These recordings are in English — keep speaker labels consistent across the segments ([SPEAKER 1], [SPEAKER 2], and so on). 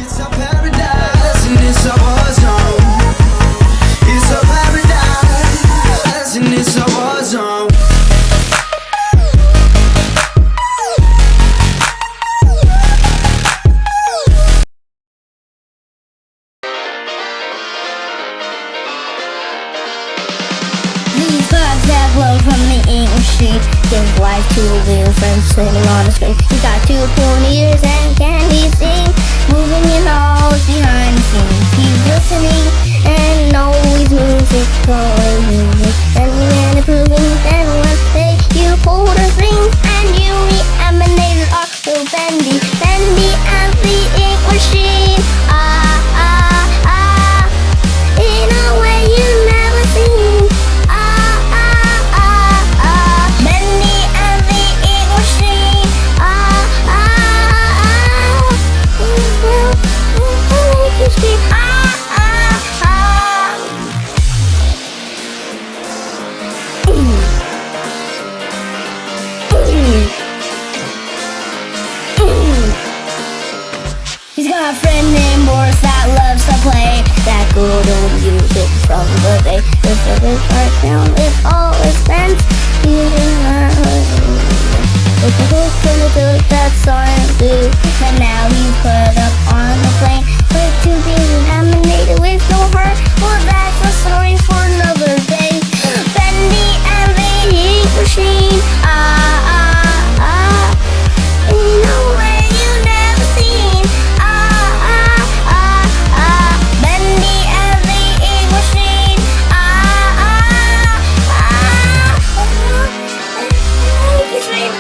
[SPEAKER 1] It's a paradise and it's a war zone. It's a paradise and it's a war zone.
[SPEAKER 2] These vibes that blow from the ink machine give life to a real friend sitting on the screen. He's got 2 pointy ears and can he sing? Moving in all behind the scenes. He's listening and always moving, always moving, and improving. Then one day you pulled a string and you re-emanated our little Bendy, Bendy and the ink machine. Ah, ah, ah, in a way you never seen. Bendy and the ink machine. Make you scream. He's got a friend named Boris that loves to play that good old music from the day. If it right down with all his friends, he's in with the hook and the good that science do. And now he's put up on the plane with 2 being contaminated with no heart. Well, that's a story for another day. Bendy and the ink machine. In a way you never seen. Bendy and the ink machine. You scream.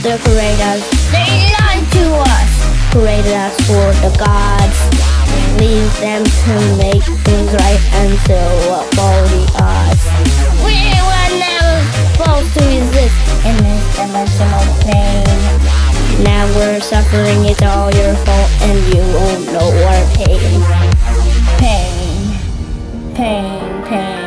[SPEAKER 2] They're creators. They lied to us. Created us for the gods. Leave them to make things right and fill up all the odds. We were never supposed to resist in this dimensional pain. Now we're suffering, it's all your fault, and you won't know our pain. Pain, pain, pain.